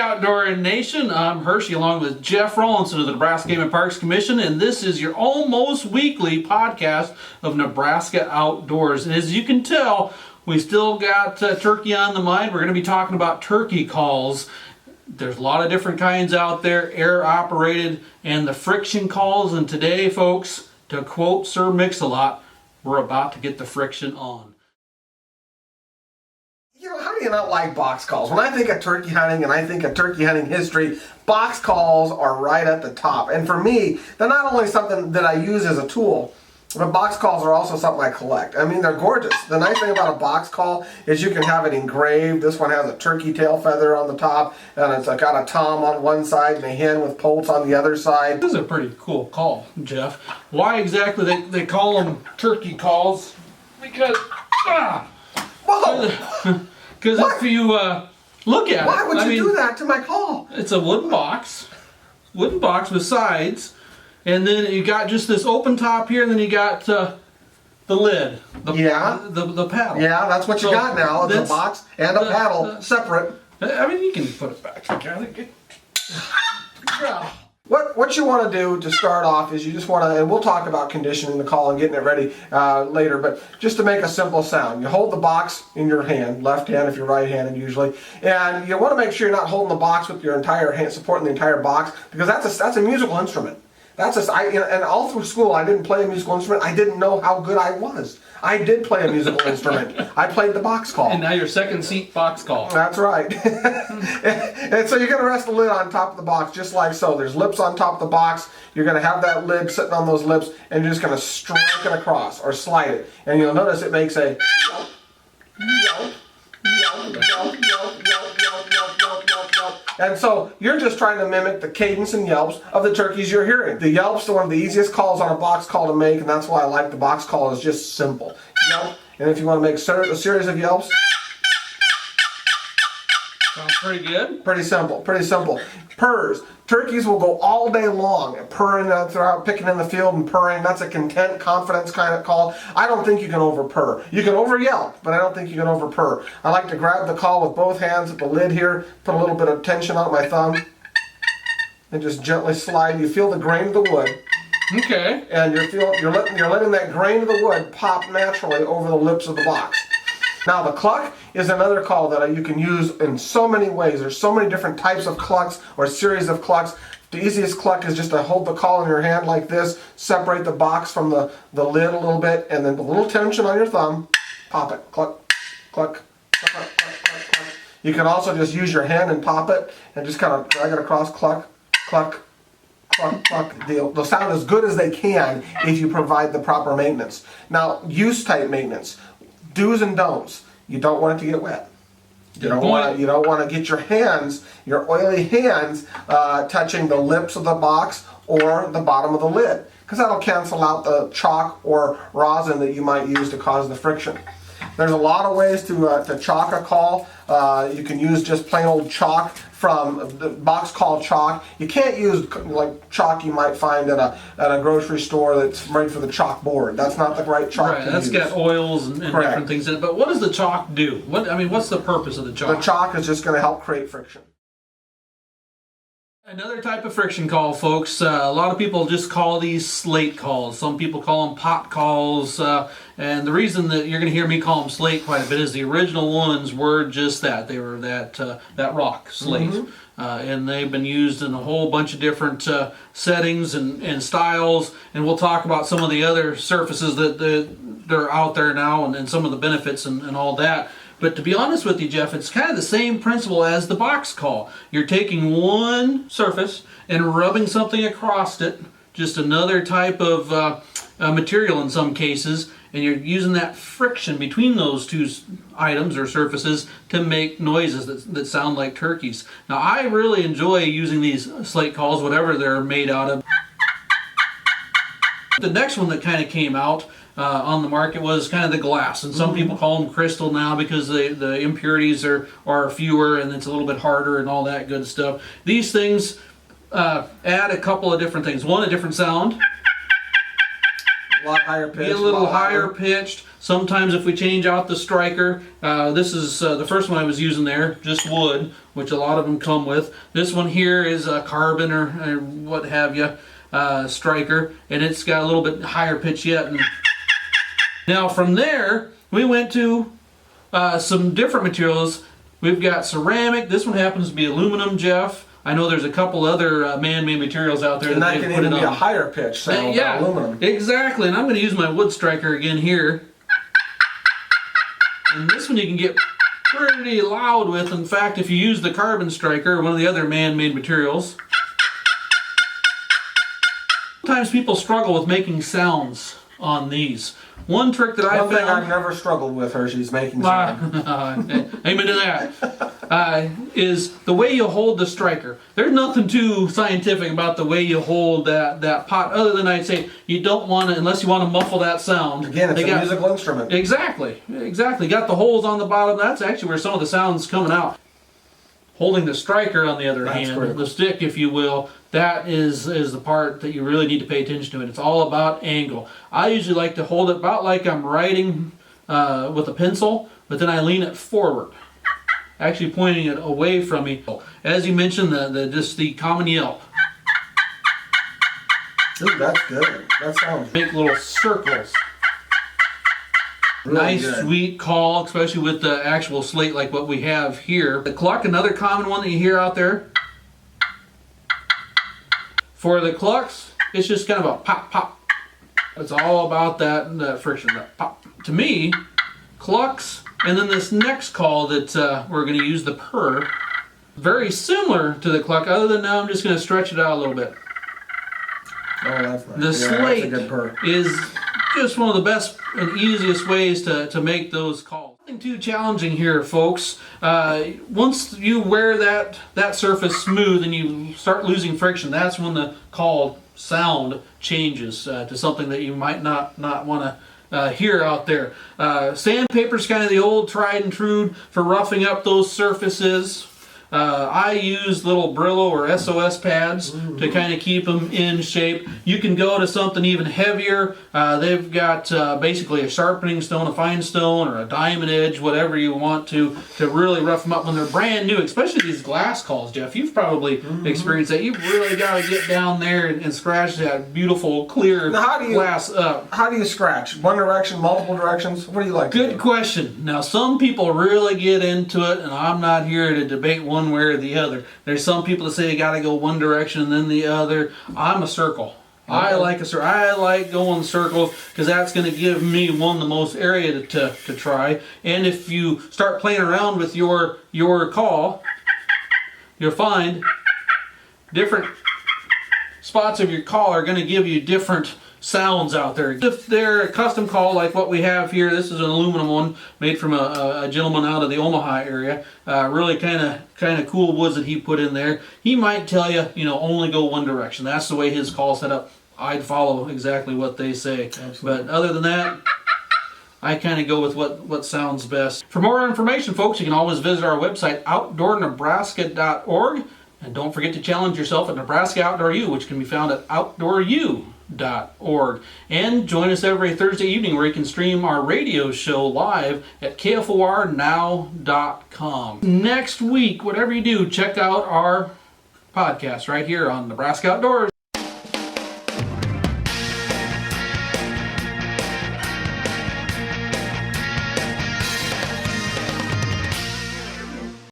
Outdoor Nation. I'm Hershey along with Jeff Rawlinson of the Nebraska Game and Parks Commission, and this is your almost weekly podcast of Nebraska Outdoors. And as you can tell, we still got turkey on the mind. We're going to be talking about turkey calls. There's a lot of different kinds out there, air operated and the friction calls. And today, folks, to quote Sir Mix-a-Lot, we're about to get the friction on. You know, how do you not like box calls? When I think of turkey hunting and I think of turkey hunting history, box calls are right at the top. And for me, they're not only something that I use as a tool, but box calls are also something I collect. I mean, they're gorgeous. The nice thing about a box call is you can have it engraved. This one has a turkey tail feather on the top, and it's got a tom on one side and a hen with poults on the other side. This is a pretty cool call, Jeff. Why exactly they call them turkey calls? Because, Whoa! Because if you look at it, Why would you do that to my call? It's a wooden box with sides, and then you got just this open top here, and then you got the lid, the paddle. Yeah, that's what you got now. It's a box and a paddle, separate. I mean, you can put it back together. What you want to do to start off is you just want to, and we'll talk about conditioning the call and getting it ready later, but just to make a simple sound, you hold the box in your hand, left hand if you're right-handed usually, and you want to make sure you're not holding the box with your entire hand, supporting the entire box, because that's a musical instrument. And all through school, I didn't play a musical instrument. I didn't know how good I was. I did play a musical instrument. I played the box call. And now your second seat box call. That's right. And so you're going to rest the lid on top of the box just like so. There's lips on top of the box. You're going to have that lid sitting on those lips, and you're just going to strike it across or slide it. And you'll notice it makes a yelp, yelp, yelp, yelp, yelp, yelp, yelp, yelp, yelp, yelp, yelp. And so you're just trying to mimic the cadence and yelps of the turkeys you're hearing. The yelps are one of the easiest calls on a box call to make, and that's why I like the box call. It's just simple. Yelp. And if you want to make a series of yelps, sounds pretty good. Pretty simple, pretty simple. Purrs. Turkeys will go all day long purring throughout, picking in the field and purring. That's a content, confidence kind of call. I don't think you can over purr. You can over yelp, but I don't think you can over purr. I like to grab the call with both hands at the lid here, put a little bit of tension on my thumb, and just gently slide. You feel the grain of the wood. Okay. And you're letting that grain of the wood pop naturally over the lips of the box. Now the cluck is another call that you can use in so many ways. There's so many different types of clucks or series of clucks. The easiest cluck is just to hold the call in your hand like this, separate the box from the lid a little bit, and then a little tension on your thumb, pop it, cluck, cluck, cluck, cluck, cluck, cluck. You can also just use your hand and pop it and just kind of drag it across, cluck, cluck, cluck, cluck. They'll sound as good as they can if you provide the proper maintenance. Now, use type maintenance. Do's and don'ts. You don't want it to get wet. You don't want to get your hands, your oily hands, touching the lips of the box or the bottom of the lid, because that'll cancel out the chalk or rosin that you might use to cause the friction. There's a lot of ways to chalk a call. You can use just plain old chalk from the box call chalk. You can't use like chalk you might find at a grocery store that's made for the chalkboard. That's not the right chalk to use. That's got oils and different things in it. But what does the chalk do? What's the purpose of the chalk? The chalk is just going to help create friction. Another type of friction call, folks. A lot of people just call these slate calls. Some people call them pot calls. And the reason that you're going to hear me call them slate quite a bit is the original ones were just that. They were that rock slate. Mm-hmm. And they've been used in a whole bunch of different settings and styles. And we'll talk about some of the other surfaces that are out there now and some of the benefits and all that. But to be honest with you, Jeff, it's kind of the same principle as the box call. You're taking one surface and rubbing something across it, just another type of material in some cases, and you're using that friction between those two items or surfaces to make noises that sound like turkeys. Now, I really enjoy using these slate calls, whatever they're made out of. The next one that kind of came out on the market was kind of the glass, and some people call them crystal now because the impurities are fewer and it's a little bit harder and all that good stuff. These things add a couple of different things. One, a different sound. A lot higher pitched. Be a little higher pitched. Sometimes if we change out the striker, this is the first one I was using there, just wood, which a lot of them come with. This one here is a carbon or what have you, striker, and it's got a little bit higher pitch yet. And now from there, we went to some different materials. We've got ceramic. This one happens to be aluminum, Jeff. I know there's a couple other man-made materials out there and that can they put even it be on. a higher pitch sound Yeah, than aluminum. exactly. And I'm going to use my wood striker again here. And this one you can get pretty loud with. In fact, if you use the carbon striker, one of the other man-made materials, sometimes people struggle with making sounds on these. One trick that I found... One thing I've never struggled with, Hershey's, making sound. Amen to that. Is the way you hold the striker. There's nothing too scientific about the way you hold that pot, other than I'd say you don't want to, unless you want to muffle that sound. Again, it's a musical instrument. Exactly. Got the holes on the bottom. That's actually where some of the sound's coming out. Holding the striker, on the other hand, critical. the stick, if you will, that is the part that you really need to pay attention to. And it's all about angle. I usually like to hold it about like I'm writing with a pencil, but then I lean it forward, actually pointing it away from me. As you mentioned, the common yelp. Ooh, that's good. That sounds Make little circles. really Nice, good. sweet call, especially with the actual slate like what we have here. The cluck, another common one that you hear out there. For the clucks, it's just kind of a pop, pop. It's all about that friction, that pop. To me, clucks, and then this next call that we're going to use, the purr, very similar to the cluck, other than now I'm just going to stretch it out a little bit. Oh, that's nice. The Yeah, slate that's a good purr. is just one of the best and easiest ways to make those calls. Nothing too challenging here, folks. Once you wear that surface smooth and you start losing friction, that's when the call sound changes to something that you might not want to hear out there. Sandpaper's kind of the old tried and true for roughing up those surfaces. I use little Brillo or SOS pads to kind of keep them in shape. You can go to something even heavier. They've got basically a sharpening stone, a fine stone, or a diamond edge, whatever you want to really rough them up when they're brand new, especially these glass calls, Jeff. You've probably experienced that. You've really got to get down there and scratch that beautiful, clear glass up. How do you scratch? One direction, multiple directions? What do you like to Good do? question. Now, some people really get into it, and I'm not here to debate one way or the other. There's some people that say you got to go one direction and then the other. I'm a circle. I like a circle. I like going circles because that's going to give me the most area to try. And if you start playing around with your call, you'll find different spots of your call are going to give you different sounds out there. If they're a custom call like what we have here, this is an aluminum one made from a gentleman out of the Omaha area. Really kind of cool woods that he put in there. He might tell you, only go one direction. That's the way his call's set up. I'd follow exactly what they say. Absolutely. But other than that, I kind of go with what sounds best. For more information, folks, you can always visit our website, outdoornebraska.org. And don't forget to challenge yourself at Nebraska Outdoor U, which can be found at outdooru.org. And join us every Thursday evening where you can stream our radio show live at kfornow.com. Next week, whatever you do, check out our podcast right here on Nebraska Outdoors.